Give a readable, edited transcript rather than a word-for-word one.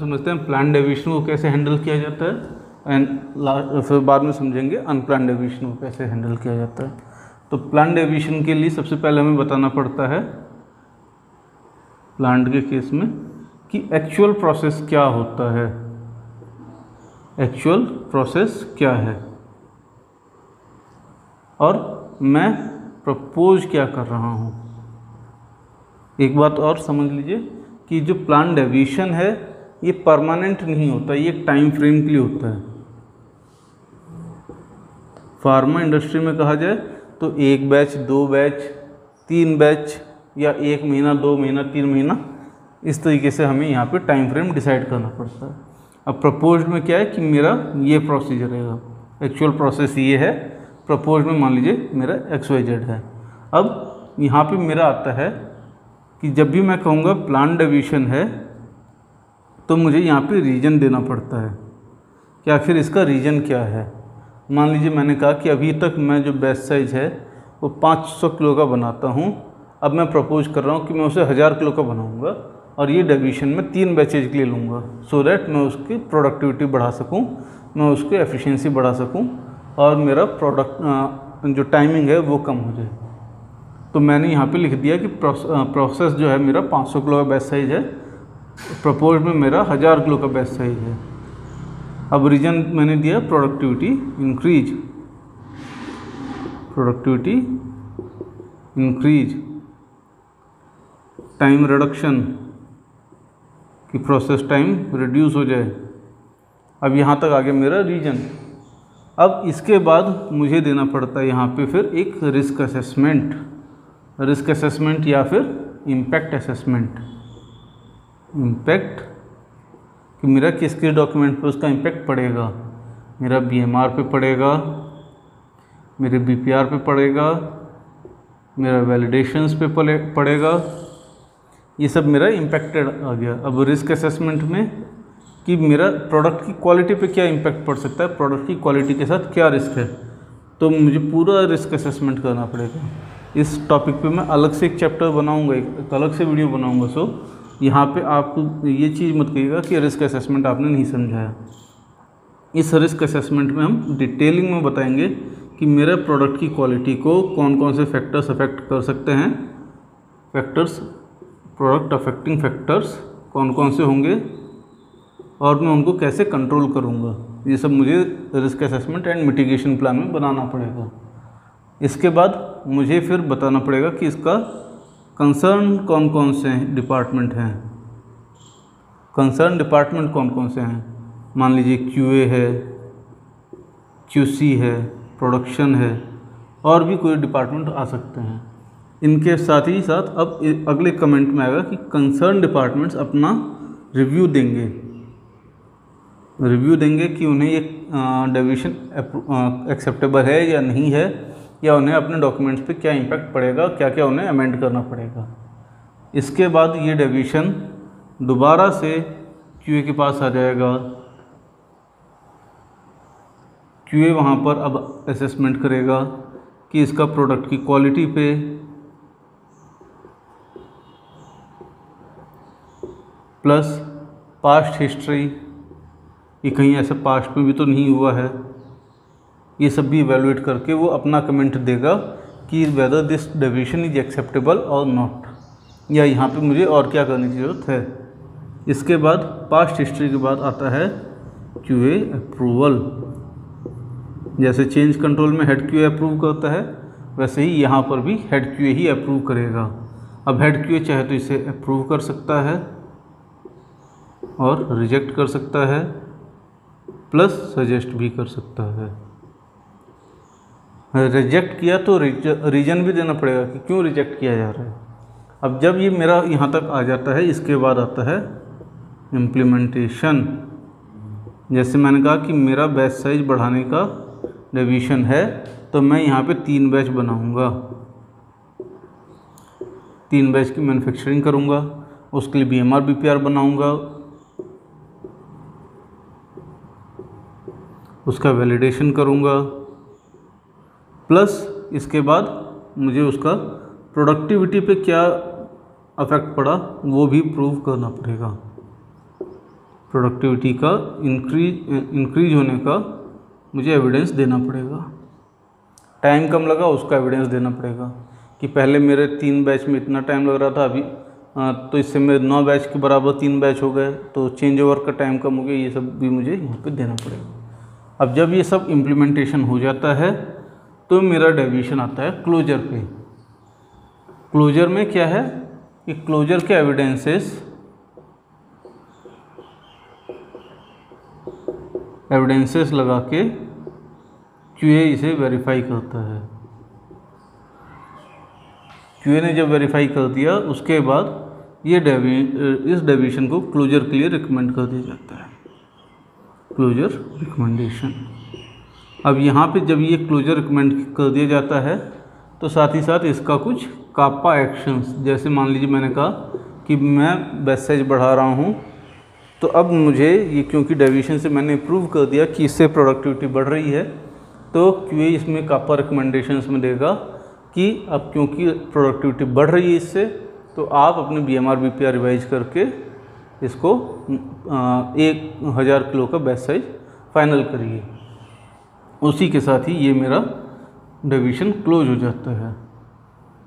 समझते हैं plan deviation को कैसे हैंडल किया जाता है एंड फिर बाद में समझेंगे अनप्लान डेविएशन को कैसे हैंडल किया जाता है। तो प्लान डेविएशन के लिए सबसे पहले हमें बताना पड़ता है प्लांट के केस में कि एक्चुअल प्रोसेस क्या होता है, एक्चुअल प्रोसेस क्या है और मैं प्रपोज क्या कर रहा हूँ। एक बात और समझ लीजिए कि जो प्लान डेविएशन है ये परमानेंट नहीं होता, ये एक टाइम फ्रेम के लिए होता है। फार्मा इंडस्ट्री में कहा जाए तो 1 बैच, 2 बैच, 3 बैच या 1 महीना, 2 महीना, 3 महीना, इस तरीके से हमें यहाँ पे टाइम फ्रेम डिसाइड करना पड़ता है। अब प्रपोज्ड में क्या है कि मेरा ये प्रोसीजर रहेगा, एक्चुअल प्रोसेस ये है, प्रपोज में मान लीजिए मेरा XYZ है। अब यहाँ पे मेरा आता है कि जब भी मैं कहूँगा प्लान डेविएशन है तो मुझे यहाँ पे रीजन देना पड़ता है कि आखिर इसका रीजन क्या है। मान लीजिए मैंने कहा कि अभी तक मैं जो बैच साइज़ है वो 500 किलो का बनाता हूँ, अब मैं प्रपोज कर रहा हूँ कि मैं उसे 1000 किलो का बनाऊँगा और ये डेविएशन में 3 बैचेज के लिए लूँगा सो दैट मैं उसकी प्रोडक्टिविटी बढ़ा सकूँ, मैं उसकी एफिशिएंसी बढ़ा सकूँ और मेरा प्रोडक्ट जो टाइमिंग है वो कम हो जाए। तो मैंने यहाँ पे लिख दिया कि प्रोसेस जो है मेरा 500 किलो का बैच साइज़ है, प्रपोज में मेरा 1000 किलो का बैच साइज़ है। अब रीजन मैंने दिया productivity increase, productivity increase, time reduction कि प्रोसेस टाइम रिड्यूस हो जाए। अब यहाँ तक आ गया मेरा रीजन। अब इसके बाद मुझे देना पड़ता है यहाँ पे फिर एक रिस्क असेसमेंट, रिस्क असेसमेंट या फिर इम्पैक्ट असेसमेंट। इम्पैक्ट कि मेरा किस किस डॉक्यूमेंट पे उसका इम्पैक्ट पड़ेगा, मेरा BMR पे पड़ेगा, मेरे BPR पे पड़ेगा, मेरा वैलिडेशंस पे पड़ेगा, ये सब मेरा इम्पैक्टेड आ गया। अब रिस्क असेसमेंट में कि मेरा प्रोडक्ट की क्वालिटी पे क्या इम्पैक्ट पड़ सकता है, प्रोडक्ट की क्वालिटी के साथ क्या रिस्क है, तो मुझे पूरा रिस्क असेसमेंट करना पड़ेगा। इस टॉपिक पे मैं अलग से एक चैप्टर बनाऊंगा, एक अलग से वीडियो बनाऊंगा। सो यहाँ पे आप ये चीज़ मत कहिएगा कि रिस्क असेसमेंट आपने नहीं समझाया। इस रिस्क असेसमेंट में हम डिटेलिंग में बताएंगे कि मेरे प्रोडक्ट की क्वालिटी को कौन कौन से फैक्टर्स अफेक्ट कर सकते हैं, फैक्टर्स, प्रोडक्ट अफेक्टिंग फैक्टर्स कौन कौन से होंगे और मैं उनको कैसे कंट्रोल करूँगा। ये सब मुझे risk assessment and mitigation plan में बनाना पड़ेगा। इसके बाद मुझे फिर बताना पड़ेगा कि इसका कंसर्न कौन कौन से डिपार्टमेंट हैं, कंसर्न डिपार्टमेंट कौन कौन से हैं। मान लीजिए QA है, QC है, प्रोडक्शन है और भी कोई डिपार्टमेंट आ सकते हैं। इनके साथ ही साथ अब अगले कमेंट में आएगा कि कंसर्न डिपार्टमेंट्स अपना रिव्यू देंगे, रिव्यू देंगे कि उन्हें ये डेविएशन एक्सेप्टेबल है या नहीं है, या उन्हें अपने डॉक्यूमेंट्स पे क्या इम्पैक्ट पड़ेगा, क्या क्या उन्हें अमेंड करना पड़ेगा। इसके बाद ये डेविएशन दोबारा से QA के पास आ जाएगा। QA वहाँ पर अब असेसमेंट करेगा कि इसका प्रोडक्ट की क्वालिटी पे, प्लस पास्ट हिस्ट्री कि कहीं ऐसा पास्ट में भी तो नहीं हुआ है, ये सब भी इवैल्यूएट करके वो अपना कमेंट देगा कि whether this deviation is acceptable और नॉट, या यहाँ पे मुझे और क्या करने की ज़रूरत है। इसके बाद पास्ट हिस्ट्री के बाद आता है QA अप्रूवल। जैसे चेंज कंट्रोल में हेड QA अप्रूव करता है, वैसे ही यहाँ पर भी हेड QA ही अप्रूव करेगा। अब हेड QA चाहे तो इसे अप्रूव कर सकता है और रिजेक्ट कर सकता है, प्लस सजेस्ट भी कर सकता है। रिजेक्ट किया तो रीजन भी देना पड़ेगा कि क्यों रिजेक्ट किया जा रहा है। अब जब ये मेरा यहाँ तक आ जाता है, इसके बाद आता है इम्प्लीमेंटेशन। जैसे मैंने कहा कि मेरा बैच साइज बढ़ाने का डेविएशन है, तो मैं यहाँ पे 3 बैच बनाऊँगा, 3 बैच की मैन्युफैक्चरिंग करूँगा, उसके लिए BMR BPR बनाऊँगा, उसका वैलिडेशन करूँगा, प्लस इसके बाद मुझे उसका प्रोडक्टिविटी पे क्या अफेक्ट पड़ा वो भी प्रूव करना पड़ेगा। प्रोडक्टिविटी का इंक्रीज होने का मुझे एविडेंस देना पड़ेगा। टाइम कम लगा उसका एविडेंस देना पड़ेगा कि पहले मेरे 3 बैच में इतना टाइम लग रहा था, अभी तो इससे मेरे 9 बैच के बराबर 3 बैच हो गए, तो चेंज ओवर का टाइम कम हो गया। ये सब भी मुझे यहाँ पे देना पड़ेगा। अब जब ये सब इम्प्लीमेंटेशन हो जाता है तो मेरा डेविएशन आता है क्लोजर पे। क्लोजर में क्या है कि क्लोजर के एविडेंसेस लगा के क्यूए इसे वेरीफाई करता है। क्यूए ने जब वेरीफाई कर दिया उसके बाद ये इस डेविएशन को क्लोजर के लिए रिकमेंड कर दिया जाता है, क्लोजर रिकमेंडेशन। अब यहाँ पे जब ये क्लोजर रिकमेंड कर दिया जाता है तो साथ ही साथ इसका कुछ कापा एक्शंस, जैसे मान लीजिए मैंने कहा कि मैं बैच साइज बढ़ा रहा हूँ, तो अब मुझे ये क्योंकि डेविएशन से मैंने प्रूव कर दिया कि इससे प्रोडक्टिविटी बढ़ रही है, तो क्यूए इसमें कापा रिकमेंडेशंस में देगा कि अब क्योंकि प्रोडक्टिविटी बढ़ रही है इससे, तो आप अपने BMR BPR रिवाइज करके इसको 1000 किलो का बैच साइज फाइनल करिए। उसी के साथ ही ये मेरा डेविएशन क्लोज हो जाता है।